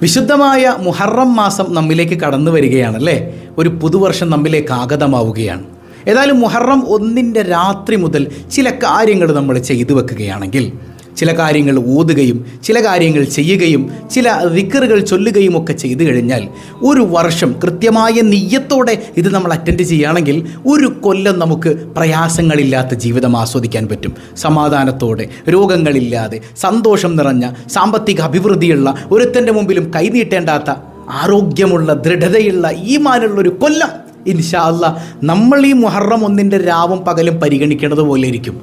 വിശുദ്ധമായ മുഹറം മാസം നമ്മിലേക്ക് കടന്നു വരികയാണല്ലേ. ഒരു പുതുവർഷം നമ്മിലേക്ക് ആഗതമാവുകയാണ്. ഏതായാലും മുഹറം 1 രാത്രി മുതൽ ചില കാര്യങ്ങൾ നമ്മൾ ചെയ്തു വെക്കുകയാണെങ്കിൽ, ചില കാര്യങ്ങൾ ഓതുകയും ചില കാര്യങ്ങൾ ചെയ്യുകയും ചില ദിക്റുകൾ ചൊല്ലുകയും ഒക്കെ ചെയ്തു കഴിഞ്ഞാൽ ഒരു വർഷം കൃത്യമായ നിയ്യത്തോടെ ഇത് നമ്മൾ അറ്റൻഡ് ചെയ്യുകയാണെങ്കിൽ ഒരു കൊല്ലം നമുക്ക് പ്രയാസങ്ങളില്ലാത്ത ജീവിതം ആസ്വദിക്കാൻ പറ്റും. സമാധാനത്തോടെ, രോഗങ്ങളില്ലാതെ, സന്തോഷം നിറഞ്ഞ, സാമ്പത്തിക അഭിവൃദ്ധിയുള്ള, ഒരുത്തൻ്റെ മുമ്പിലും കൈനീട്ടേണ്ടാത്ത, ആരോഗ്യമുള്ള, ദൃഢതയുള്ള, ഈമാനുള്ളൊരു കൊല്ലം ഇൻഷാ അല്ലാഹ് നമ്മൾ ഈ മുഹറം 1 രാവും പകലും പരിഗണിക്കേണ്ടത് പോലെ ഇരിക്കും.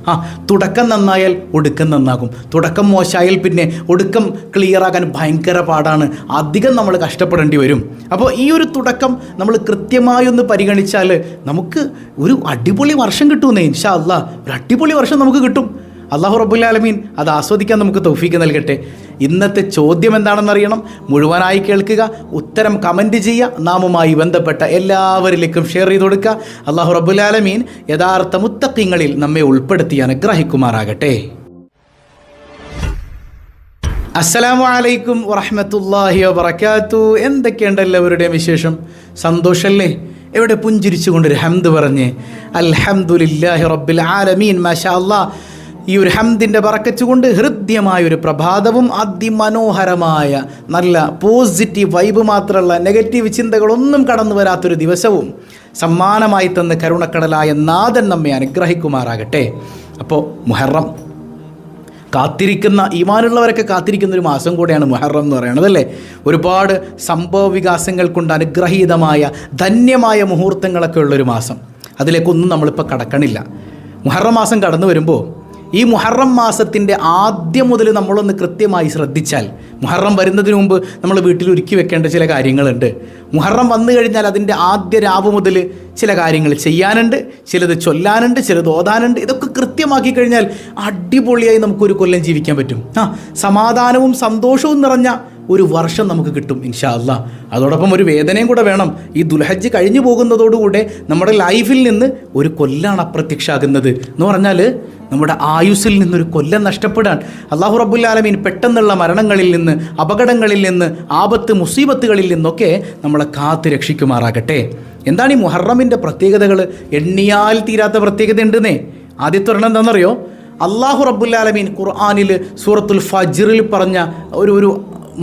തുടക്കം നന്നായാൽ ഒടുക്കം നന്നാകും. തുടക്കം മോശമായാൽ പിന്നെ ഒടുക്കം ക്ലിയറാകാൻ ഭയങ്കര പാടാണ്. അധികം നമ്മൾ കഷ്ടപ്പെടേണ്ടി വരും. അപ്പോൾ ഈ ഒരു തുടക്കം നമ്മൾ കൃത്യമായൊന്ന് പരിഗണിച്ചാൽ നമുക്ക് ഒരു അടിപൊളി വർഷം കിട്ടുമെന്നേ. ഇൻഷാ അല്ലാഹ് ഒരു അടിപൊളി വർഷം നമുക്ക് കിട്ടും. അല്ലാഹു റബ്ബുൽ ആലമീൻ അത് ആസ്വദിക്കാൻ നമുക്ക് തൗഫീക്ക് നൽകട്ടെ. ഇന്നത്തെ ചോദ്യം എന്താണെന്നറിയണം? മുഴുവനായി കേൾക്കുക, ഉത്തരം കമൻറ്റ് ചെയ്യുക, നാമുമായി ബന്ധപ്പെട്ട എല്ലാവരിലേക്കും ഷെയർ ചെയ്ത് കൊടുക്കുക. അല്ലാഹു റബ്ബുൽ ആലമീൻ യഥാർത്ഥ മുത്തഖീങ്ങളിൽ നമ്മെ ഉൾപ്പെടുത്തി അനുഗ്രഹിക്കുമാറാകട്ടെ. അസ്സലാമു അലൈക്കും വറഹ്മത്തുള്ളാഹി വബറകാതുഹു. എന്തൊക്കെയുണ്ട് എല്ലാവരുടെയും വിശേഷം? സന്തോഷമല്ലേ? എവിടെ പുഞ്ചിരിച്ചുകൊണ്ടൊരു ഹംദ് പറഞ്ഞ് അൽഹംദുലില്ലാഹി റബ്ബിൽ ആലമീൻ. മാഷാ അല്ലാഹ്. ഈ ഒരു ഹംദിൻ്റെ ബറക്കത്ത് കൊണ്ട് ഹൃദ്യമായൊരു പ്രഭാതവും അതിമനോഹരമായ നല്ല പോസിറ്റീവ് വൈബ് മാത്രമല്ല നെഗറ്റീവ് ചിന്തകളൊന്നും കടന്നു വരാത്തൊരു ദിവസവും സമ്മാനമായി തന്ന് കരുണക്കടലായ നാഥൻ നമ്മെ അനുഗ്രഹിക്കുമാറാകട്ടെ. അപ്പോൾ മുഹറം കാത്തിരിക്കുന്ന, ഈമാനുള്ളവരൊക്കെ കാത്തിരിക്കുന്ന ഒരു മാസം കൂടെയാണ് മുഹറം എന്ന് പറയുന്നത് അല്ലേ. ഒരുപാട് സംഭവ വികാസങ്ങൾ കൊണ്ട് അനുഗ്രഹീതമായ ധന്യമായ മുഹൂർത്തങ്ങളൊക്കെ ഉള്ളൊരു മാസം. അതിലേക്കൊന്നും നമ്മളിപ്പോൾ കടക്കണില്ല. മുഹറം മാസം കടന്നു വരുമ്പോൾ ഈ മുഹറം മാസത്തിൻ്റെ ആദ്യം മുതൽ നമ്മളൊന്ന് കൃത്യമായി ശ്രദ്ധിച്ചാൽ, മുഹറം വരുന്നതിന് മുമ്പ് നമ്മൾ വീട്ടിൽ ഒരുക്കി വെക്കേണ്ട ചില കാര്യങ്ങളുണ്ട്. മുഹറം വന്നു കഴിഞ്ഞാൽ അതിൻ്റെ ആദ്യ രാവ് മുതൽ ചില കാര്യങ്ങൾ ചെയ്യാനുണ്ട്, ചിലത് ചൊല്ലാനുണ്ട്, ചിലത് ഓതാനുണ്ട്. ഇതൊക്കെ കൃത്യമാക്കി കഴിഞ്ഞാൽ അടിപൊളിയായി നമുക്കൊരു കൊല്ലം ജീവിക്കാൻ പറ്റും. സമാധാനവും സന്തോഷവും നിറഞ്ഞ ഒരു വർഷം നമുക്ക് കിട്ടും ഇൻഷാ അല്ലാഹ്. അതോടൊപ്പം ഒരു വേദനയും കൂടെ വേണം. ഈ ദുൽഹജ്ജ് കഴിഞ്ഞു പോകുന്നതോടുകൂടെ നമ്മുടെ ലൈഫിൽ നിന്ന് ഒരു കൊല്ലാണ് അപ്രത്യക്ഷമാകുന്നത് എന്ന് പറഞ്ഞാൽ നമ്മുടെ ആയുസ്സിൽ നിന്നൊരു കൊല്ലം നഷ്ടപ്പെടാൻ അല്ലാഹു റബ്ബുൽ ആലമീൻ പെട്ടെന്നുള്ള മരണങ്ങളിൽ നിന്ന്, അപകടങ്ങളിൽ നിന്ന്, ആപത്ത് മുസീബത്തുകളിൽ നിന്നൊക്കെ നമ്മളെ കാത്ത് രക്ഷിക്കുമാറാകട്ടെ. എന്താണ് ഈ മുഹറമിൻ്റെ പ്രത്യേകതകൾ? എണ്ണിയാൽ തീരാത്ത പ്രത്യേകത ഉണ്ടെന്നേ. ആദ്യത്തെ ഒരെണ്ണം എന്താണെന്നറിയോ? അല്ലാഹു റബ്ബുൽ ആലമീൻ ഖുർആനിൽ സൂറത്തുൽ ഫജ്റിൽ പറഞ്ഞ ഒരു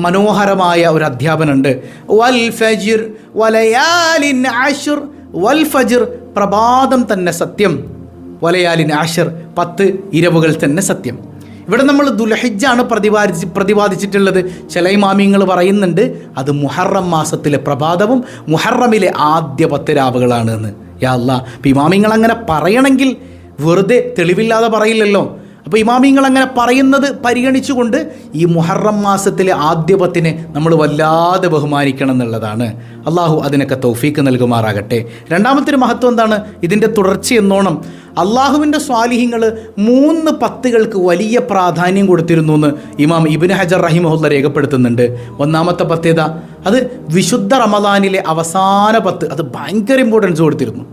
മനോഹരമായ ഒരു അധ്യാപനമുണ്ട്. വൽ ഫജ്ർ വലയാലിൻ അശ്ർ. വൽ ഫജ്ർ പ്രഭാതം തന്നെ സത്യം, വലയാലിൻ അശ്ർ 10 ഇരവുകൾ തന്നെ സത്യം. ഇവിടെ നമ്മൾ ദുൽഹിജ്ജാണ് പ്രതിപാദിച്ചിട്ടുള്ളത്. ചില ഇമാമിങ്ങൾ പറയുന്നുണ്ട് അത് മുഹറം മാസത്തിലെ പ്രഭാതവും മുഹറമിലെ ആദ്യ 10 രാവുകളാണ് എന്ന്. യാ അല്ലാഹ്, അപ്പോൾ ഇമാമിങ്ങൾ അങ്ങനെ പറയണമെങ്കിൽ വെറുതെ തെളിവില്ലാതെ പറയില്ലല്ലോ. അപ്പോൾ ഇമാമിങ്ങൾ അങ്ങനെ പറയുന്നത് പരിഗണിച്ചുകൊണ്ട് ഈ മുഹറം മാസത്തിലെ ആദ്യ 10 നമ്മൾ വല്ലാതെ ബഹുമാനിക്കണം എന്നുള്ളതാണ്. അള്ളാഹു അതിനൊക്കെ തൗഫീക്ക് നൽകുമാറാകട്ടെ. രണ്ടാമത്തെ ഒരു മഹത്വം എന്താണ്? ഇതിൻ്റെ തുടർച്ചയെന്നോണം അള്ളാഹുവിൻ്റെ സ്വാലിഹീങ്ങൾ 3 10കൾക്ക് വലിയ പ്രാധാന്യം കൊടുത്തിരുന്നു എന്ന് ഇമാം ഇബ്നു ഹജർ റഹിമഹുല്ല രേഖപ്പെടുത്തുന്നുണ്ട്. ഒന്നാമത്തെ 10 അത് വിശുദ്ധ റമദാനിലെ അവസാന 10, അത് ഭയങ്കര ഇമ്പോർട്ടൻസ് കൊടുത്തിരുന്നു.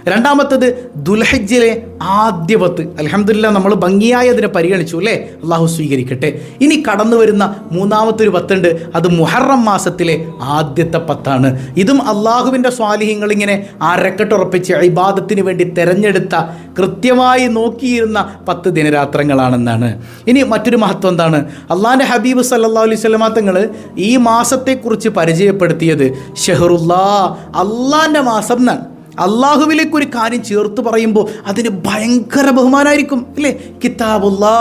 രണ്ടാമത്തത് ദുൽഹിജ്ജിലെ ആദ്യ 10. അൽഹംദുലില്ലാഹ് നമ്മൾ ഭംഗിയായി അതിനെ പരിഗണിച്ചു അല്ലേ. അള്ളാഹു സ്വീകരിക്കട്ടെ. ഇനി കടന്നു വരുന്ന മൂന്നാമത്തെ ഒരു 10 ഉണ്ട്. അത് മുഹറം മാസത്തിലെ ആദ്യത്തെ 10ആണ്. ഇതും അള്ളാഹുവിൻ്റെ സ്വാലിഹീങ്ങൾ ഇങ്ങനെ അരക്കെട്ടുറപ്പിച്ച് ഇബാദത്തിന് വേണ്ടി തിരഞ്ഞെടുത്ത, കൃത്യമായി നോക്കിയിരുന്ന 10 ദിനരാത്രങ്ങളാണെന്നാണ്. ഇനി മറ്റൊരു മഹത്വം എന്താണ്? അള്ളാഹിൻ്റെ ഹബീബ് സല്ലല്ലാഹു അലൈഹി വസല്ലമ തങ്ങൾ ഈ മാസത്തെക്കുറിച്ച് പരിചയപ്പെടുത്തിയത് ഷഹറുല്ലാ, അള്ളാഹിൻ്റെ മാസം എന്നാണ്. അള്ളാഹുവിലേക്ക് ഒരു കാര്യം ചേർത്ത് പറയുമ്പോൾ അതിന് ഭയങ്കര ബഹുമാനമായിരിക്കും അല്ലേ. കിതാബുല്ലാ,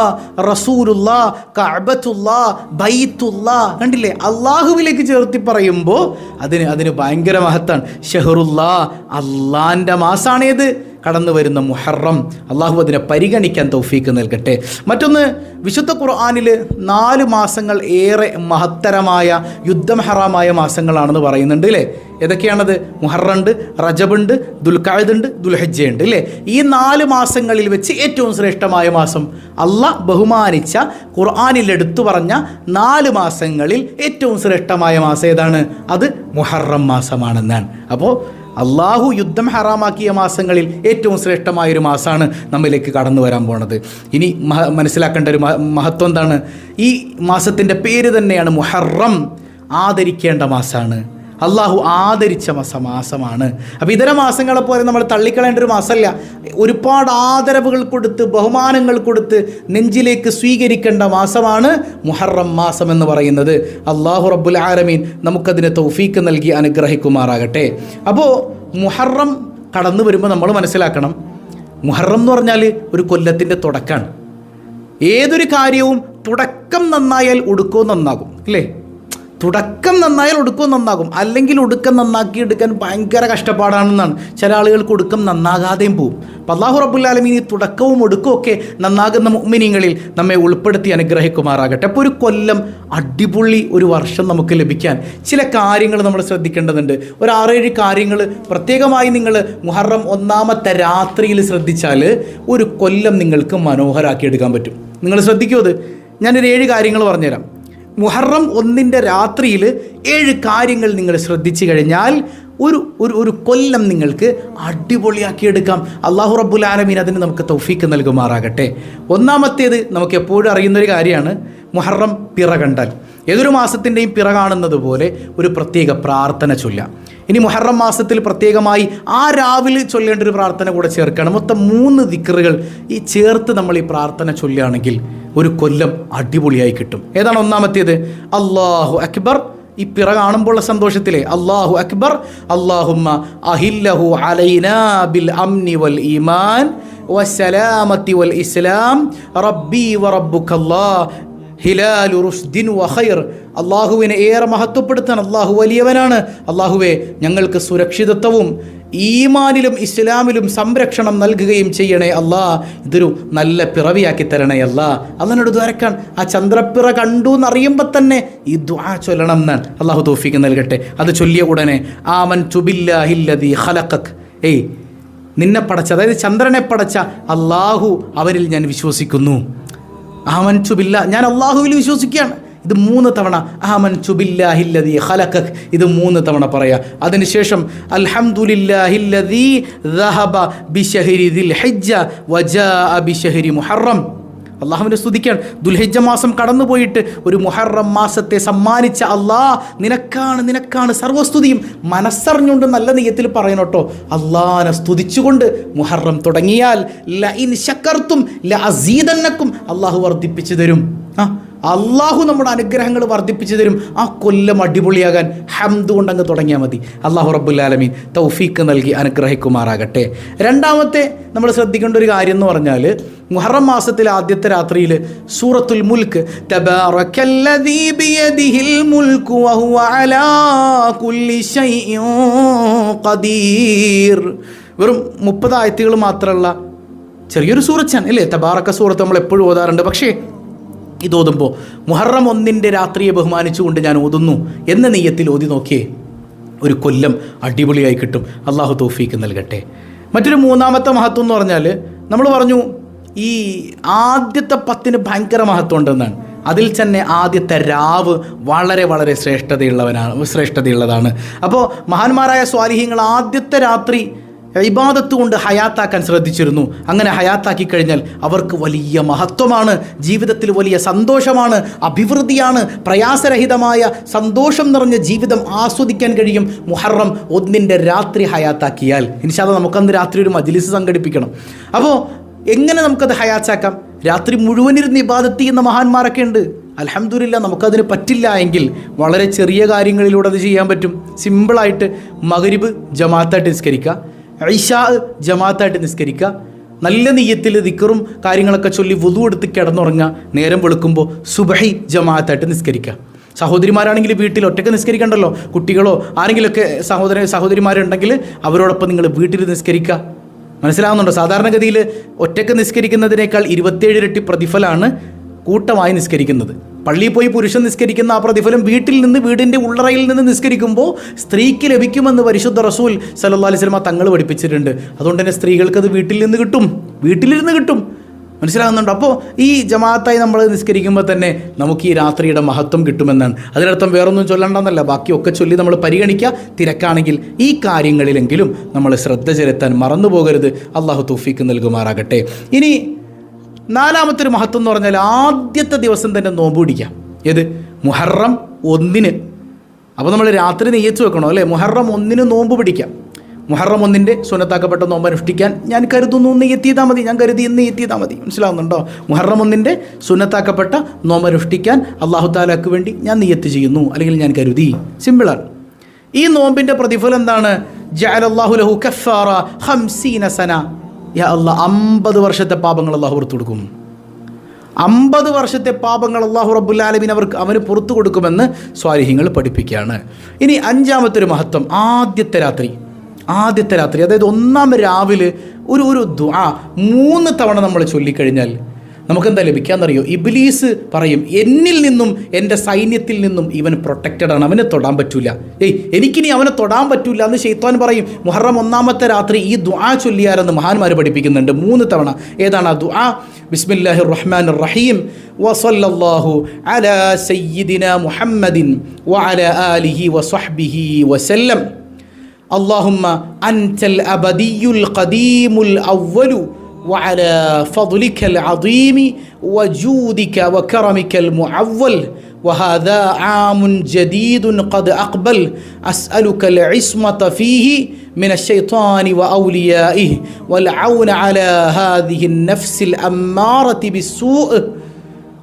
റസൂലുല്ലാ, കഅബത്തുല്ലാ, ബൈത്തുല്ലാ, കണ്ടില്ലേ? അള്ളാഹുവിലേക്ക് ചേർത്തി പറയുമ്പോൾ അതിന് ഭയങ്കര മഹത്താണ്. ഷഹറുല്ലാ, അള്ളാൻ്റെ മാസാണേത് കടന്നു വരുന്ന മുഹറം. അള്ളാഹു അതിനെ പരിഗണിക്കാൻ തൗഫീക്ക് നൽകട്ടെ. മറ്റൊന്ന്, വിശുദ്ധ ഖുർആനിൽ 4 മാസങ്ങൾ ഏറെ മഹത്തരമായ യുദ്ധം ഹറാമായ മാസങ്ങളാണെന്ന് പറയുന്നുണ്ട് അല്ലേ. ഏതൊക്കെയാണത്? മുഹറമുണ്ട്, റജബുണ്ട്, ദുൽഖഅദുണ്ട്, ദുൽഹിജ്ജയുണ്ട് അല്ലേ. ഈ 4 മാസങ്ങളിൽ വെച്ച് ഏറ്റവും ശ്രേഷ്ഠമായ മാസം, അള്ളാഹ് ബഹുമാനിച്ച, ഖുർആനിൽ എടുത്തു പറഞ്ഞ 4 മാസങ്ങളിൽ ഏറ്റവും ശ്രേഷ്ഠമായ മാസം ഏതാണ്? അത് മുഹറം മാസമാണെന്നാണ്. അപ്പോൾ അള്ളാഹു യുദ്ധം ഹറാമാക്കിയ മാസങ്ങളിൽ ഏറ്റവും ശ്രേഷ്ഠമായൊരു മാസമാണ് നമ്മിലേക്ക് കടന്നു വരാൻ പോണത്. ഇനി മനസ്സിലാക്കേണ്ട ഒരു മഹത്വം എന്താണ്? ഈ മാസത്തിൻ്റെ പേര് തന്നെയാണ് മുഹറം. ആദരിക്കേണ്ട മാസമാണ്, അള്ളാഹു ആദരിച്ച മാസമാണ്. അപ്പോൾ ഇതര മാസങ്ങളെ പോലെ നമ്മൾ തള്ളിക്കളയേണ്ട ഒരു മാസമല്ല. ഒരുപാട് ആദരവുകൾ കൊടുത്ത് ബഹുമാനങ്ങൾ കൊടുത്ത് നെഞ്ചിലേക്ക് സ്വീകരിക്കേണ്ട മാസമാണ് മുഹറം മാസം എന്ന് പറയുന്നത്. അള്ളാഹു റബ്ബുൽ ആലമീൻ നമുക്കതിന് തൗഫീക്ക് നൽകി അനുഗ്രഹിക്കുമാറാകട്ടെ. അപ്പോൾ മുഹറം കടന്നു വരുമ്പോൾ നമ്മൾ മനസ്സിലാക്കണം, മുഹറം എന്ന് പറഞ്ഞാൽ ഒരു കൊല്ലത്തിൻ്റെ തുടക്കമാണ്. ഏതൊരു കാര്യവും തുടക്കം നന്നായാൽ ഒടുക്കവും നന്നാകും, അല്ലേ? തുടക്കം നന്നായാൽ ഒടുക്കം നന്നാകും, അല്ലെങ്കിൽ ഒടുക്കം നന്നാക്കി എടുക്കാൻ ഭയങ്കര കഷ്ടപ്പാടാണെന്നാണ്. ചില ആളുകൾക്ക് ഒടുക്കം നന്നാകാതെയും പോവും. അപ്പോൾ അല്ലാഹു റബ്ബുൽ ആലമീൻ ഈ തുടക്കവും ഒടുക്കവും ഒക്കെ നന്നാകുന്ന മുഅ്മിനീങ്ങളിൽ നമ്മെ ഉൾപ്പെടുത്തി അനുഗ്രഹിക്കുമാറാകട്ടെ. അപ്പോൾ ഒരു കൊല്ലം അടിപൊളി ഒരു വർഷം നമുക്ക് ലഭിക്കാൻ ചില കാര്യങ്ങൾ നമ്മൾ ശ്രദ്ധിക്കേണ്ടതുണ്ട്. ഒരു 6-7 കാര്യങ്ങൾ പ്രത്യേകമായി നിങ്ങൾ മുഹറം 1-ാമത്തെ രാത്രിയിൽ ശ്രദ്ധിച്ചാൽ ഒരു കൊല്ലം നിങ്ങൾക്ക് മനോഹരമാക്കി എടുക്കാൻ പറ്റും. നിങ്ങൾ ശ്രദ്ധിക്കൂ. അത് ഞാനൊരു 7 കാര്യങ്ങൾ പറഞ്ഞുതരാം. മുഹറം 1-ന്റെ രാത്രിയിൽ 7 കാര്യങ്ങൾ നിങ്ങൾ ശ്രദ്ധിച്ചു കഴിഞ്ഞാൽ ഒരു കൊല്ലം നിങ്ങൾക്ക് അടിപൊളിയാക്കിയെടുക്കാം. അള്ളാഹു റബ്ബുൽ ആലമീൻ അതിന് നമുക്ക് തൗഫീക്ക് നൽകുമാറാകട്ടെ. ഒന്നാമത്തേത് നമുക്ക് എപ്പോഴും അറിയുന്നൊരു കാര്യമാണ്, മുഹറം പിറ കണ്ടാൽ ഏതൊരു മാസത്തിൻ്റെയും പിറ കാണുന്നത് പോലെ ഒരു പ്രത്യേക പ്രാർത്ഥന ചൊല്ലാം. ഇനി മുഹറം മാസത്തിൽ പ്രത്യേകമായി ആ രാവിലെ ചൊല്ലേണ്ട ഒരു പ്രാർത്ഥന കൂടെ ചേർക്കണം. മൊത്തം 3 ദിക്റുകൾ ഈ ചേർത്ത് നമ്മൾ ഈ പ്രാർത്ഥന ചൊല്ലുകയാണെങ്കിൽ ഒരു കൊല്ലം അടിപൊളിയായി കിട്ടും. ഏതാണ് ഒന്നാമത്തേത്? അല്ലാഹു അക്ബർ. ഈ പിറ കാണുമ്പോഴുള്ള സന്തോഷത്തിലെ അല്ലാഹു അക്ബർ, അല്ലാഹുമ്മ അഹില്ലഹു അലൈനാ ബിൽ അംനി വൽ ഈമാൻ വസ്സലാമത്തി വൽ ഇസ്ലാം റബ്ബി വറബ്ബുക്കല്ലാഹ് ഹിലാലു റുഷ്ദിൻ വ ഖൈർ. അള്ളാഹുവിനെ ഏറെ മഹത്വപ്പെടുത്താൻ, അള്ളാഹു വലിയവനാണ്. അള്ളാഹുവെ ഞങ്ങൾക്ക് സുരക്ഷിതത്വവും ഈമാനിലും ഇസ്ലാമിലും സംരക്ഷണം നൽകുകയും ചെയ്യണേ അല്ലാ. ഇതൊരു നല്ല പിറവിയാക്കി തരണേ അല്ലാ. അതിനോട് ദ്വാരക്കാൻ ആ ചന്ദ്രപ്പിറ കണ്ടു എന്നറിയുമ്പോൾ തന്നെ ഈ ദുആ ചൊല്ലണം എന്നാണ്. അള്ളാഹു തൗഫീക്ക് നൽകട്ടെ. അത് ചൊല്ലിയ ഉടനെ ആമൻതു ബില്ലാഹില്ലദീ ഖലഖക്, നിന്നെ പടച്ച, അതായത് ചന്ദ്രനെ പടച്ച അള്ളാഹു, അവരിൽ ഞാൻ വിശ്വസിക്കുന്നു. ആമൻതു ബില്ലാ, ഞാൻ അള്ളാഹുവിൽ വിശ്വസിക്കുകയാണ്. ഇത് 3 തവണ ആമൻതു ബില്ലാഹില്ലദീ ഖലഖക്, ഇത് 3 തവണ പറയാ. അതിനുശേഷം അൽഹംദുലില്ലാഹില്ലദീ ദഹബ ബിശഹരി ദിൽ ഹിജ്ജ വജാഅ ബിശഹരി മുഹറം. അള്ളാഹുവിനെ സ്തുതിക്കാൻ. ദുൽഹിജ്ജ മാസം കടന്നുപോയിട്ട് ഒരു മുഹറം മാസത്തെ സമ്മാനിച്ച അള്ളാഹ്, നിനക്കാണ് സർവസ്തുതിയും. മനസ്സറിഞ്ഞുകൊണ്ട് നല്ല നെയ്യത്തിൽ പറയണോട്ടോ, അള്ളാഹിനെ സ്തുതിച്ചുകൊണ്ട് മുഹറം തുടങ്ങിയാൽ ലഇൻ ശക്കർത്തും ലഅസീദന്നക്കും, അള്ളാഹു വർദ്ധിപ്പിച്ചു തരും. അള്ളാഹു നമ്മുടെ അനുഗ്രഹങ്ങൾ വർദ്ധിപ്പിച്ചു തരും. ആ കൊല്ലം അടിപൊളിയാകാൻ ഹംദ് കൊണ്ടങ്ങ് തുടങ്ങിയാൽ മതി. അള്ളാഹു റബ്ബുൽ ആലമീൻ തൗഫീക്ക് നൽകി അനുഗ്രഹിക്കുമാറാകട്ടെ. രണ്ടാമത്തെ നമ്മൾ ശ്രദ്ധിക്കേണ്ട ഒരു കാര്യം എന്ന് പറഞ്ഞാൽ, മുഹറം മാസത്തിലെ ആദ്യത്തെ രാത്രിയിൽ സൂറത്തുൽ മുൽക്ക്, തബാറക്കല്ലദീ ബിയദിഹിൽ മുൽക്കു വഹുവ അലാ കുല്ലി ശൈഇൻ ഖദീർ, വെറും 30 ആയത്തുകൾ മാത്രമുള്ള ചെറിയൊരു സൂറത്താണ് അല്ലേ? തബാറക്ക സൂറത്ത് നമ്മൾ എപ്പോഴും ഓതാറുണ്ട്. പക്ഷേ ഇതോതുമ്പോൾ മുഹറം 1-ന്റെ രാത്രിയെ ബഹുമാനിച്ചുകൊണ്ട് ഞാൻ ഓതുന്നു എന്ന നെയ്യത്തിൽ ഓതി നോക്കിയേ, ഒരു കൊല്ലം അടിപൊളിയായി കിട്ടും. അള്ളാഹു തൗഫീക്ക് നൽകട്ടെ. മറ്റൊരു 3-ാമത്തെ മഹത്വം എന്ന് പറഞ്ഞാൽ, നമ്മൾ പറഞ്ഞു ഈ ആദ്യത്തെ 10-ന് ഭയങ്കര മഹത്വം ഉണ്ടെന്നാണ്. അതിൽ തന്നെ ആദ്യത്തെ രാവ് വളരെ വളരെ ശ്രേഷ്ഠതയുള്ളതാണ്. അപ്പോൾ മഹാന്മാരായ സ്വാലിഹീങ്ങൾ ആദ്യത്തെ രാത്രി ഇബാദത്ത് കൊണ്ട് ഹയാത്താക്കാൻ ശ്രദ്ധിച്ചിരുന്നു. അങ്ങനെ ഹയാത്താക്കി കഴിഞ്ഞാൽ അവർക്ക് വലിയ മഹത്വമാണ്, ജീവിതത്തിൽ വലിയ സന്തോഷമാണ്, അഭിവൃദ്ധിയാണ്, പ്രയാസരഹിതമായ സന്തോഷം നിറഞ്ഞ ജീവിതം ആസ്വദിക്കാൻ കഴിയും മുഹറം 1-ന്റെ രാത്രി ഹയാത്താക്കിയാൽ. ഇൻഷാ അല്ലാഹ് നമുക്കന്ന് രാത്രി ഒരു മജ്ലിസ് സംഘടിപ്പിക്കണം. അപ്പോൾ എങ്ങനെ നമുക്കത് ഹയാത്താക്കാം? രാത്രി മുഴുവനിരുന്ന് ഇബാദത്ത് ചെയ്യുന്ന മഹാന്മാരൊക്കെ ഉണ്ട്. അൽഹംദുലില്ലാ, നമുക്കതിന് പറ്റില്ല എങ്കിൽ വളരെ ചെറിയ കാര്യങ്ങളിലൂടെ അത് ചെയ്യാൻ പറ്റും. സിമ്പിളായിട്ട് മഗ്രിബ് ജമാഅത്തായിട്ട് നിസ്കരിക്കുക, ഇശാ ജമാഅത്തായിട്ട് നിസ്കരിക്കുക, നല്ല നിയ്യത്തിൽ ദിക്റും കാര്യങ്ങളൊക്കെ ചൊല്ലി വുളു എടുത്ത് കിടന്നുറങ്ങുക, നേരം വെളുക്കുമ്പോൾ സുബഹി ജമാഅത്തായിട്ട് നിസ്കരിക്കുക. സഹോദരിമാരാണെങ്കിൽ വീട്ടിൽ ഒറ്റയ്ക്ക് നിസ്കരിക്കണ്ടല്ലോ, കുട്ടികളോ ആരെങ്കിലുമൊക്കെ സഹോദരിമാരുണ്ടെങ്കിൽ അവരോടൊപ്പം നിങ്ങൾ വീട്ടിൽ നിസ്കരിക്കുക. മനസ്സിലാവുന്നുണ്ടോ? സാധാരണഗതിയിൽ ഒറ്റയ്ക്ക് നിസ്കരിക്കുന്നതിനേക്കാൾ 27 ഇരട്ടി പ്രതിഫലമാണ് കൂട്ടമായി നിസ്കരിക്കുന്നത്. പള്ളിയിൽ പോയി പുരുഷൻ നിസ്കരിക്കുന്ന ആ പ്രതിഫലം വീടിൻ്റെ ഉള്ളറയിൽ നിന്ന് നിസ്കരിക്കുമ്പോൾ സ്ത്രീക്ക് ലഭിക്കുമെന്ന് പരിശുദ്ധ റസൂൽ സല്ലല്ലാഹു അലൈഹി വസല്ലം തങ്ങൾ പഠിപ്പിച്ചിട്ടുണ്ട്. അതുകൊണ്ട് തന്നെ സ്ത്രീകൾക്കത് വീട്ടിലിരുന്ന് കിട്ടും. മനസ്സിലാകുന്നുണ്ടോ? അപ്പോൾ ഈ ജമാഅത്തായി നമ്മൾ നിസ്കരിക്കുമ്പോൾ തന്നെ നമുക്ക് ഈ രാത്രിയുടെ മഹത്വം കിട്ടുമെന്നാണ്. അതിനർത്ഥം വേറൊന്നും ചൊല്ലണ്ടെന്നല്ല, ബാക്കിയൊക്കെ ചൊല്ലി നമ്മൾ പരിഗണിക്കുക. തിരക്കാണെങ്കിൽ ഈ കാര്യങ്ങളിലെങ്കിലും നമ്മൾ ശ്രദ്ധ ചെലുത്താൻ മറന്നു പോകരുത്. അള്ളാഹു തൗഫീക്ക് നൽകുമാറാകട്ടെ. ഇനി 4-മത്തൊരു മഹത്വം എന്ന് പറഞ്ഞാൽ, ആദ്യത്തെ ദിവസം തന്നെ നോമ്പ് പിടിക്കാം. ഏത്? മുഹറം 1-ന് അപ്പോൾ നമ്മൾ രാത്രി നെയ്യത്ത് വെക്കണോ അല്ലേ? മുഹറം 1 നോമ്പ് പിടിക്കാം. മുഹറം 1 സുന്നത്താക്കപ്പെട്ട നോമ്പ് അനുഷ്ഠിക്കാൻ ഞാൻ കരുതുന്നു എന്ന് എത്തിയതാൽ മതി. ഞാൻ കരുതി എന്ന് എത്തിയതാൽ മതി. മനസ്സിലാവുന്നുണ്ടോ? മുഹറം 1 സുന്നത്താക്കപ്പെട്ട നോമ്പ് അനുഷ്ഠിക്കാൻ അള്ളാഹു താലാക്ക് വേണ്ടി ഞാൻ നിയ്യത്ത് ചെയ്യുന്നു, അല്ലെങ്കിൽ ഞാൻ കരുതി. സിമ്പിളാണ്. ഈ നോമ്പിൻ്റെ പ്രതിഫലം എന്താണ്? ജഅലല്ലാഹു ലഹു കഫാറ 50 സന. യാ അല്ലാഹ്, 50 വർഷത്തെ പാപങ്ങൾ അള്ളാഹു പുറത്തു കൊടുക്കും. 50 വർഷത്തെ പാപങ്ങൾ അള്ളാഹു റബ്ബുൽ ആലമീൻ അവന് പുറത്തു കൊടുക്കുമെന്ന് സ്വാലിഹീങ്ങൾ പഠിപ്പിക്കുകയാണ്. ഇനി 5-ാമത്തെ ഒരു മഹത്വം, ആദ്യത്തെ രാത്രി, അതായത് 1-ാം രാവിലെ ഒരു ദുആ 3 തവണ നമ്മൾ ചൊല്ലിക്കഴിഞ്ഞാൽ നമുക്കെന്താ ലഭിക്കാമെന്നറിയോ? ഇബ്ലീസ് പറയും, എന്നിൽ നിന്നും എൻ്റെ സൈന്യത്തിൽ നിന്നും ഇവൻ പ്രൊട്ടക്റ്റഡ് ആണ്, അവനെ തൊടാൻ പറ്റൂല, എനിക്കിനി അവനെ തൊടാൻ പറ്റൂല എന്ന് ശൈത്താൻ പറയും. മുഹറം 1-ാമത്തെ രാത്രി ഈ ദുആ ചൊല്ലിയാരെന്ന് മഹാന്മാർ പഠിപ്പിക്കുന്നുണ്ട് 3 തവണ. ഏതാണ് ആ ദുആ? ബിസ്മില്ലാഹിർ റഹ്മാനിർ റഹീം വസല്ലല്ലാഹു അലാ സയ്യിദിനാ മുഹമ്മദിൻ വഅലാ ആലിഹി വസ്വഹ്ബിഹി വസല്ലം. اللهم أنت الأبدي القديم الأول وعلى فضلك العظيم وجودك وكرمك المعول وهذا عام جديد قد أقبل أسألك العصمة فيه من الشيطان وأوليائه والعون على هذه النفس الأمارة بالسوء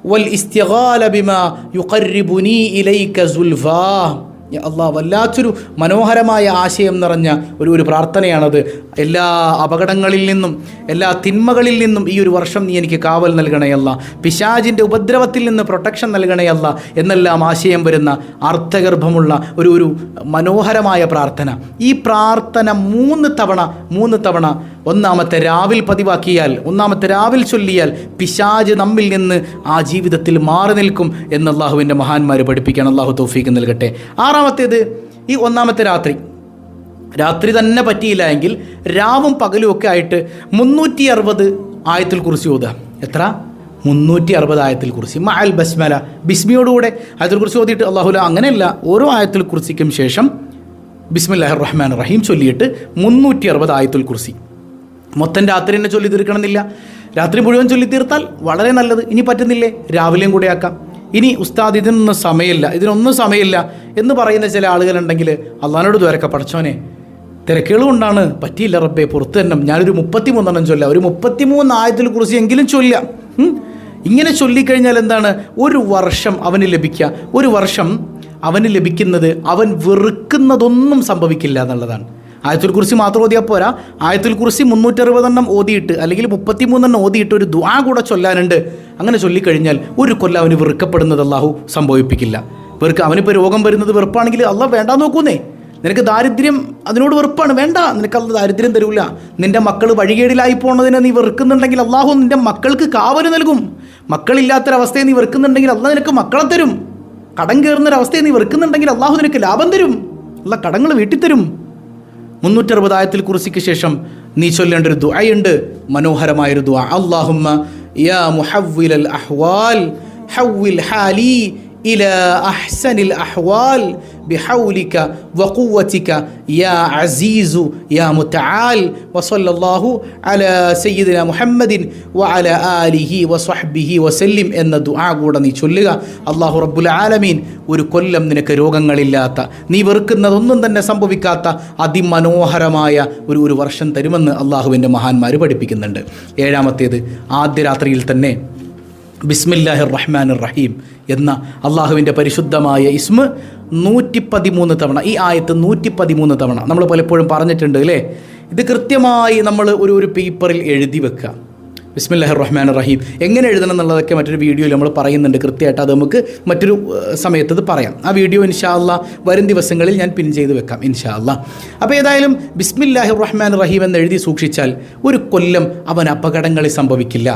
والاستغال بما يقربني إليك زلفاه. അള്ളാഹ്, വല്ലാത്തൊരു മനോഹരമായ ആശയം നിറഞ്ഞ ഒരു പ്രാർത്ഥനയാണത്. എല്ലാ അപകടങ്ങളിൽ നിന്നും എല്ലാ തിന്മകളിൽ നിന്നും ഈ ഒരു വർഷം നീ എനിക്ക് കാവൽ നൽകണയല്ല, പിശാചിൻ്റെ ഉപദ്രവത്തിൽ നിന്ന് പ്രൊട്ടക്ഷൻ നൽകണയല്ല എന്നെല്ലാം ആശയം വരുന്ന അർത്ഥഗർഭമുള്ള ഒരു മനോഹരമായ പ്രാർത്ഥന. ഈ പ്രാർത്ഥന 3 തവണ 1-ാമത്തെ രാവിൽ പതിവാക്കിയാൽ, 1-ാമത്തെ രാവിൽ ചൊല്ലിയാൽ പിശാച് നമ്മിൽ നിന്ന് ആ ജീവിതത്തിൽ മാറി നിൽക്കും എന്ന് അള്ളാഹുവിൻ്റെ മഹാന്മാർ പഠിപ്പിക്കാൻ അള്ളാഹു തൗഫീഖ് നൽകട്ടെ. 6-ാമത്തേത്, ഈ 1-ാമത്തെ രാത്രി തന്നെ പറ്റിയില്ല എങ്കിൽ രാവും പകലും ഒക്കെ ആയിട്ട് 360 ആയത്തുൽ കുർസി ഓതുക. എത്ര? 360 ആയത്തുൽ കുർസി മഅൽ ബസ്മല, ബിസ്മിയോടുകൂടെ ആയത്തുൽ കുർസി ഓതിയിട്ട് അല്ലാഹുല. അങ്ങനെയല്ല, ഓരോ ആയത്തുൽ കുർസിക്കും ശേഷം ബിസ്മില്ലാഹിർ റഹ്മാനിർ റഹീം ചൊല്ലിയിട്ട് 360 ആയത്തുൽ കുർസി. മൊത്തം രാത്രി തന്നെ ചൊല്ലി തീർക്കണമെന്നില്ല, രാത്രി മുഴുവൻ ചൊല്ലി തീർത്താൽ വളരെ നല്ലത്. ഇനി പറ്റുന്നില്ലേ രാവിലെയും കൂടെ ആക്കാം. ഇനി ഉസ്താദ് ഇതിനൊന്നും സമയമില്ല എന്ന് പറയുന്ന ചില ആളുകളുണ്ടെങ്കിൽ അള്ളാഹിനോട് ദ്വാരക്ക, പഠിച്ചോനെ തിരക്കുകൾ കൊണ്ടാണ് പറ്റിയില്ല റബ്ബേ, പുറത്ത് തന്നെ ഞാനൊരു 33 ചൊല്ലാം, ഒരു 33 ആയത്തുൽ കുർസി എങ്കിലും ചൊല്ലാം. ഇങ്ങനെ ചൊല്ലിക്കഴിഞ്ഞാൽ എന്താണ്? ഒരു വർഷം അവന് ലഭിക്കുക. ഒരു വർഷം അവന് ലഭിക്കുന്നത് അവൻ വെറുക്കുന്നതൊന്നും സംഭവിക്കില്ല എന്നുള്ളതാണ്. ആയത്തുൽ കുർസി മാത്രം ഓതിയാൽ പോരാ, ആയത്തുൽ കുർസി 360 ഓതിയിട്ട് അല്ലെങ്കിൽ 33 ഓതിയിട്ട് ഒരു ദുആ കൂടെ ചൊല്ലാനുണ്ട്. അങ്ങനെ ചൊല്ലിക്കഴിഞ്ഞാൽ ഒരു കൊല്ലം അവന് വെറുക്കപ്പെടുന്നത് അള്ളാഹു സംഭവിപ്പിക്കില്ല. അവനിപ്പോൾ രോഗം വരുന്നത് വെറുപ്പാണെങ്കിൽ അള്ളാഹ് വേണ്ടാന്ന് നോക്കുന്നേ. നിനക്ക് ദാരിദ്ര്യം അതിനോട് വെറുപ്പാണ്, വേണ്ട, നിനക്ക് അള്ളാഹ് ദാരിദ്ര്യം തരൂല. നിൻ്റെ മക്കൾ വഴികേടിലായി പോകുന്നതിനെ നീ വെറുക്കുന്നുണ്ടെങ്കിൽ അള്ളാഹു നിൻ്റെ മക്കൾക്ക് കാവൽ നൽകും. മക്കളില്ലാത്തൊരവസ്ഥയെ നീ വെറുക്കുന്നുണ്ടെങ്കിൽ അള്ളാഹ് നിനക്ക് മക്കളെ തരും. കടം കയറുന്നൊരവസ്ഥയെ നീ വെറുക്കുന്നുണ്ടെങ്കിൽ അള്ളാഹു നിനക്ക് ലാഭം തരും, അള്ളാഹ് കടങ്ങൾ വീട്ടിത്തരും. 360 ആയത്തുൽ കുർസിക്ക് ശേഷം നീ ചൊല്ലേണ്ട ഒരു ദുആയുണ്ട്, മനോഹരമായൊരു ദുആ. അല്ലാഹുമ്മ യാ മുഹവ്വിലൽ അഹ്വാൽ ഹവ്വിൽ ഹാലി ഇലാ അഹ്സനിൽ അഹ്വാൽ ബിഹൗലിക വഖുവതിക യാ അസീസു യാ മുതആൽ വസല്ലല്ലാഹു അലാ സയ്യിദിന മുഹമ്മദിൻ വഅലാ ആലിഹി വസ്വഹ്ബിഹി വസല്ലിം എന്ന ദുആ കൂടെ നീ ചൊല്ലുക. അല്ലാഹു റബ്ബുൽ ആലമീൻ ഒരു കൊല്ലം നിനക്ക് രോഗങ്ങളില്ലാത്ത, നീ വെറുക്കുന്നതൊന്നും തന്നെ സംഭവിക്കാത്ത അതിമനോഹരമായ ഒരു വർഷം തരുമെന്ന് അള്ളാഹുവിൻ്റെ മഹാന്മാർ പഠിപ്പിക്കുന്നുണ്ട്. 7-ാമത്തേത്, ആദ്യ രാത്രിയിൽ തന്നെ ബിസ്മില്ലാഹിർ റഹ്മാനിർ റഹീം എന്ന അള്ളാഹുവിൻ്റെ പരിശുദ്ധമായ ഇസ്മ 113 തവണ, ഈ ആയത്ത് 113 തവണ നമ്മൾ പലപ്പോഴും പറഞ്ഞിട്ടുണ്ട് അല്ലേ. ഇത് കൃത്യമായി നമ്മൾ ഒരു പേപ്പറിൽ എഴുതി വെക്കുക. ബിസ്മില്ലാഹിർ റഹ്മാനിർ റഹീം എങ്ങനെ എഴുതണം എന്നുള്ളതൊക്കെ മറ്റൊരു വീഡിയോയിൽ നമ്മൾ പറയുന്നുണ്ട് കൃത്യമായിട്ട്. അത് നമുക്ക് മറ്റൊരു സമയത്ത് പറയാം. ആ വീഡിയോ ഇൻഷാ അല്ലാഹ് വരും ദിവസങ്ങളിൽ ഞാൻ പിൻ ചെയ്ത് വെക്കാം ഇൻഷാ അല്ലാഹ്. അപ്പോൾ ഏതായാലും ബിസ്മില്ലാഹിർ റഹ്മാനിർ റഹീം എന്ന് എഴുതി സൂക്ഷിച്ചാൽ ഒരു കൊല്ലം അവൻ അപകടങ്ങളിൽ സംഭവിക്കില്ല,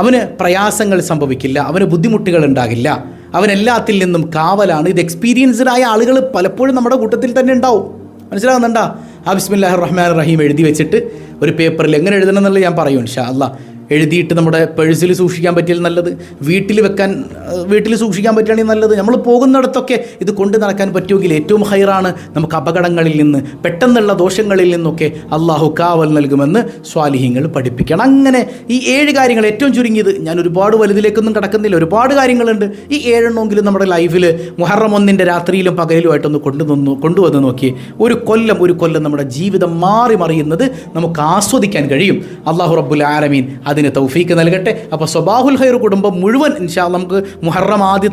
അവന് പ്രയാസങ്ങൾ സംഭവിക്കില്ല, അവന് ബുദ്ധിമുട്ടുകൾ ഉണ്ടാകില്ല, അവനെല്ലാത്തിൽ നിന്നും കാവലാണ്. ഇത് എക്സ്പീരിയൻസ്ഡ് ആയ ആളുകൾ പലപ്പോഴും നമ്മുടെ കൂട്ടത്തിൽ തന്നെ ഉണ്ടാവും. മനസ്സിലാകുന്നുണ്ടോ? ആ ബിസ്മില്ലാഹിർ റഹ്മാനിർ റഹീം എഴുതി വെച്ചിട്ട് ഒരു പേപ്പറിൽ എങ്ങനെ എഴുതണം എന്നുള്ളത് ഞാൻ പറയും ഇൻഷാ അല്ലാഹ്. എഴുതിയിട്ട് നമ്മുടെ പേഴ്സിൽ സൂക്ഷിക്കാൻ പറ്റിയാൽ നല്ലത്, വീട്ടിൽ സൂക്ഷിക്കാൻ പറ്റുകയാണെങ്കിൽ നല്ലത്. നമ്മൾ പോകുന്നിടത്തൊക്കെ ഇത് കൊണ്ട് നടക്കാൻ പറ്റുമെങ്കിൽ ഏറ്റവും ഹൈറാണ്. നമുക്ക് അപകടങ്ങളിൽ നിന്ന്, പെട്ടെന്നുള്ള ദോഷങ്ങളിൽ നിന്നൊക്കെ അള്ളാഹു കാവൽ നൽകുമെന്ന് സ്വാലിഹീങ്ങൾ പഠിപ്പിക്കണം. അങ്ങനെ ഈ 7 കാര്യങ്ങൾ ഏറ്റവും ചുരുങ്ങിയത്, ഞാൻ ഒരുപാട് വലുതിലേക്കൊന്നും കിടക്കുന്നില്ല, ഒരുപാട് കാര്യങ്ങളുണ്ട്. ഈ 7 നമ്മുടെ ലൈഫിൽ മുഹറം 1 രാത്രിയിലും പകലുമായിട്ടൊന്ന് കൊണ്ടുവന്ന് നോക്കി ഒരു കൊല്ലം നമ്മുടെ ജീവിതം മാറി മറിയുന്നത് നമുക്ക് ആസ്വദിക്കാൻ കഴിയും. അള്ളാഹു റബ്ബുൽ ആലമീൻ അതിന് തൗഫീക്ക് നൽകട്ടെ. അപ്പോൾ സ്വബാഹുൽ ഖൈർ കുടുംബം മുഴുവൻ ഇൻഷാ അല്ലാഹ് നമുക്ക് മുഹറം ആദ്യ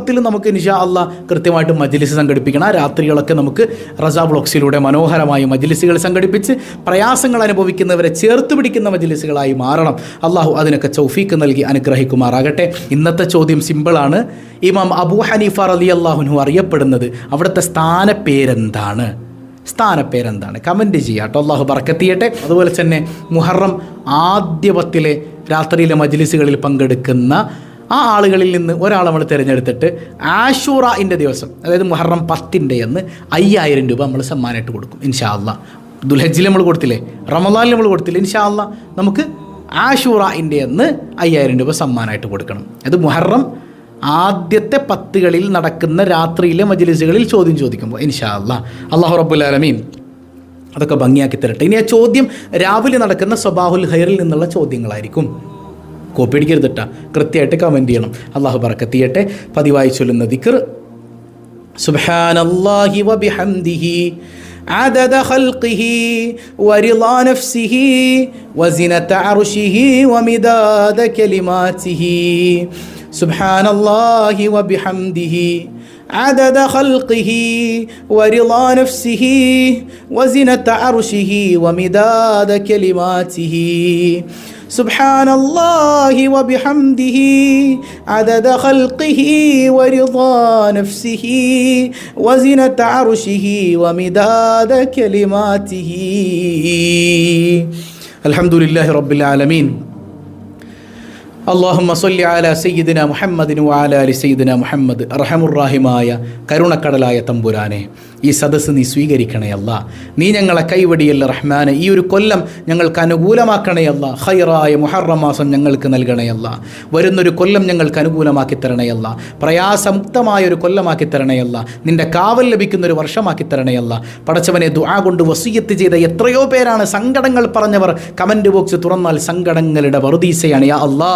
10 നമുക്ക് ഇൻഷാ അല്ലാഹ് കൃത്യമായിട്ട് മജ്ലിസ് സംഘടിപ്പിക്കണം. ആ രാത്രികളൊക്കെ നമുക്ക് റസാ ബ്ലോഗ്സിലൂടെ മനോഹരമായി മജ്ലിസുകൾ സംഘടിപ്പിച്ച് പ്രയാസങ്ങൾ അനുഭവിക്കുന്നവരെ ചേർത്ത് പിടിക്കുന്ന മജ്ലിസുകളായി മാറണം. അള്ളാഹു അതിനൊക്കെ തൗഫീക്ക് നൽകി അനുഗ്രഹിക്കുമാറാകട്ടെ. ഇന്നത്തെ ചോദ്യം സിമ്പിളാണ്. ഇമാം അബൂ ഹനീഫ റളിയല്ലാഹു അൻഹു അറിയപ്പെടുന്നത് അവിടുത്തെ സ്ഥാനപ്പേരെന്താണ്? കമൻറ്റ് ചെയ്യുക കേട്ടോ. അള്ളാഹു ബർക്കത്ത് ചെയ്യട്ടെ. അതുപോലെ തന്നെ മുഹറം ആദ്യ 10 രാത്രിയിലെ മജ്ലിസുകളിൽ പങ്കെടുക്കുന്ന ആ ആളുകളിൽ നിന്ന് ഒരാളെ നമ്മൾ തിരഞ്ഞെടുത്തിട്ട് ആശൂറയിൻ്റെ ദിവസം, അതായത് മുഹറം 10 അന്ന് 5000 രൂപ നമ്മൾ സമ്മാനമായിട്ട് കൊടുക്കും ഇൻഷാ അല്ലാഹ്. ദുൽഹജ്ജിൽ നമ്മൾ കൊടുത്തില്ലേ, റമളാനിൽ നമ്മൾ കൊടുത്തില്ലേ, ഇൻഷാ അല്ലാഹ് നമുക്ക് ആശൂറയിൻ്റെ അന്ന് 5000 രൂപ സമ്മാനമായിട്ട് കൊടുക്കണം. അത് മുഹറം ആദ്യത്തെ 10 നടക്കുന്ന രാത്രിയിലെ മജ്ലിസുകളിൽ ചോദ്യം ചോദിക്കുമ്പോൾ ഇൻഷാ അല്ലാഹ്. അല്ലാഹു റബ്ബുൽ ആലമീൻ അതൊക്കെ ഭംഗിയാക്കി തരട്ടെ. ഇനി ആ ചോദ്യം രാവിലെ നടക്കുന്ന സ്വബാഹുൽ ഖൈറിൽ നിന്നുള്ള ചോദ്യങ്ങളായിരിക്കും. കോപ്പി അടിക്കരുതിട്ടാ, കൃത്യമായിട്ട് കമൻറ്റ് ചെയ്യണം. അല്ലാഹു ബറക്കത്ത് ചെയ്യട്ടെ. പതിവായി ചൊല്ലുന്ന ദിക്ർ സുബ്ഹാനല്ലാഹി വബിഹംദിഹി عدد خلقه ورضا نفسه وزنة عرشه ومداد كلماته سبحان الله وبحمده عدد خلقه ورضا نفسه وزنة عرشه ومداد كلماته سبحان الله وبحمده عدد خلقه ورضا نفسه وزنة عرشه ومداد كلماته الحمد لله رب العالمين അല്ലാഹുമ്മ സ്വല്ലി അലാ സയ്യിദിന മുഹമ്മദിൻ വഅലാ അലി സയ്യിദിന മുഹമ്മദ്. റഹമുറാഹിമായ കരുണക്കടലായ തമ്പുരാനെ, ഈ സദസ്സ് നീ സ്വീകരിക്കണേ അല്ലാ. നീ ഞങ്ങളെ കൈവടിയല്ല റഹ്മാനെ. ഈ ഒരു കൊല്ലം ഞങ്ങൾക്ക് അനുകൂലമാക്കണേ അല്ലാ. ഖൈറായ മുഹറം മാസം ഞങ്ങൾക്ക് നൽകണേ അല്ലാ. വരുന്നൊരു കൊല്ലം ഞങ്ങൾക്ക് അനുകൂലമാക്കി തരണേ അല്ലാ. പ്രയാസമുക്തമായ ഒരു കൊല്ലമാക്കി തരണേ അല്ലാ. നിൻ്റെ കാവൽ ലഭിക്കുന്നൊരു വർഷമാക്കി തരണേ അല്ലാ. പടച്ചവനെ, ദുആ കൊണ്ട് വസിയ്യത്ത് ചെയ്ത എത്രയോ പേരാണ് സങ്കടങ്ങൾ പറഞ്ഞവർ. കമൻറ്റ് ബോക്സ് തുറന്നാൽ സങ്കടങ്ങളുടെ വറുദീസയാണ്. യാ അല്ലാ,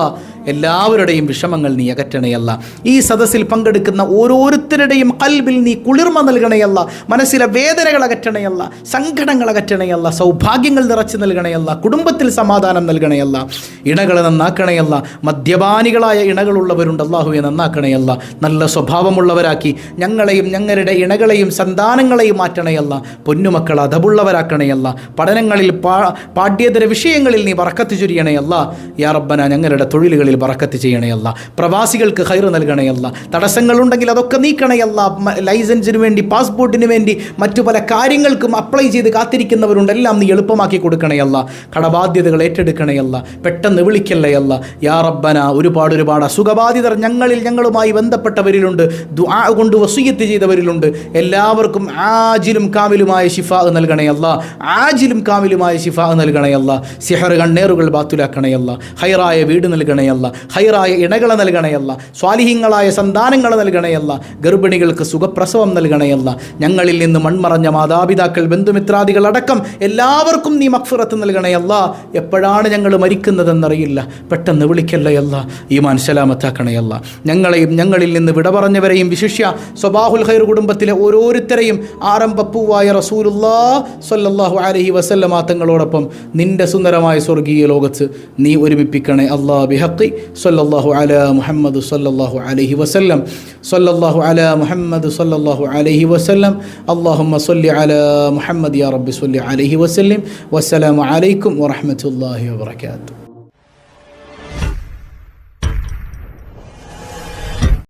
എല്ലാവരുടെയും വിഷമങ്ങൾ നീ അകറ്റണയല്ല. ഈ സദസ്സിൽ പങ്കെടുക്കുന്ന ഓരോരുത്തരുടെയും ഖൽബിൽ നീ കുളിർമ നൽകണയല്ല. മനസ്സിലെ വേദനകൾ അകറ്റണയല്ല, സങ്കടങ്ങൾ അകറ്റണയല്ല, സൗഭാഗ്യങ്ങൾ നിറച്ചു നൽകണയല്ല, കുടുംബത്തിൽ സമാധാനം നൽകണയല്ല, ഇണകളെ നന്നാക്കണയല്ല. മദ്യപാനികളായ ഇണകളുള്ളവരുണ്ട്, അല്ലാഹുവെ നന്നാക്കണയല്ല. നല്ല സ്വഭാവമുള്ളവരാക്കി ഞങ്ങളെയും ഞങ്ങളുടെ ഇണകളെയും സന്താനങ്ങളെയും മാറ്റണയല്ല. പൊന്നുമക്കൾ അദബുള്ളവരാക്കണയല്ല. പഠനങ്ങളിൽ പാഠ്യേതര വിഷയങ്ങളിൽ നീ ബറക്കത്ത് ചൊരിയണയല്ല. യാ റബ്ബന, ഞങ്ങളുടെ തൊഴിലുകളിൽ ബറക്കത്ത് ചെയ്യണയല്ല. പ്രവാസികൾക്ക് ഖൈർ നൽകണയല്ല. തടസ്സങ്ങളുണ്ടെങ്കിൽ അതൊക്കെ നീക്കണയല്ല. ലൈസൻസിന് വേണ്ടി, പാസ്പോർട്ടിന് വേണ്ടി, മറ്റു പല കാര്യങ്ങൾക്കും അപ്ലൈ ചെയ്ത് കാത്തിരിക്കുന്നവരുണ്ട്, എല്ലാം നീ എളുപ്പമാക്കി കൊടുക്കണയല്ല. കടബാധ്യതകൾ ഏറ്റെടുക്കണയല്ല. പെട്ടെന്ന് വിളിക്കല്ലയല്ല. യാ റബ്ബന, ഒരുപാട് അസുഖബാധിതർ ഞങ്ങളുമായി ബന്ധപ്പെട്ടവരിലുണ്ട്, ദുആ കൊണ്ട് വസിയ്യത്ത് ചെയ്തവരിലുണ്ട്. എല്ലാവർക്കും ആജിലും കാമിലുമായ ശിഫാ നൽകണയല്ല. ആജിലും കാമിലുമായ ശിഫാ നൽകണയല്ല. സിഹർ കണ്ണേറുകൾ ബാത്തുലാക്കണയല്ല. ഹൈറായ വീട് നൽകണയല്ല. ഹൈറായ ഇണകളെ നൽകണയല്ല. സ്വാലിഹീങ്ങളായ സന്താനങ്ങളെ നൽകണയല്ല. ഗർഭിണികൾക്ക് സുഖപ്രസവം നൽകണയല്ല. ഞങ്ങളിൽ നിന്ന് മൺമറഞ്ഞ മാതാപിതാക്കൾ, ബന്ധുമിത്രാദികൾ അടക്കം എല്ലാവർക്കും നീ മഗ്ഫിറത്ത് നൽകണയല്ല. എപ്പോഴാണ് ഞങ്ങൾ മരിക്കുന്നതെന്നറിയില്ല, പെട്ടെന്ന് വിളിക്കല്ലയല്ല. ഈമാൻ സലാമത്താക്കണയല്ല. ഞങ്ങളെയും ഞങ്ങളിൽ നിന്ന് വിട പറഞ്ഞവരെയും വിശിഷ്യ സ്വബാഹുൽ ഖൈർ കുടുംബത്തിലെ ഓരോരുത്തരെയും ആരംഭപ്പൂവായ റസൂലുള്ളാഹി സ്വല്ലല്ലാഹു അലൈഹി വസല്ലമ തങ്ങളോടൊപ്പം നിന്റെ സുന്ദരമായ സ്വർഗീയ ലോകത്ത് നീ ഒരുമിപ്പിക്കണേ അല്ലാ. ബിഹഖി സ്വല്ലല്ലാഹു അലാ മുഹമ്മദ് സ്വല്ലല്ലാഹു അലൈഹി വസല്ലം. സ്വല്ലല്ലാഹു അലാ മുഹമ്മദ് സ്വല്ലല്ലാഹു അലൈഹി വസല്ലം. അല്ലാഹുമ്മ സ്വല്ലി അലാ മുഹമ്മദ് യാ റബ്ബി സ്വല്ലി അലൈഹി വസല്ലം. വസ്സലാമു അലൈക്കും വറഹ്മത്തുള്ളാഹി വബറകാതുഹു.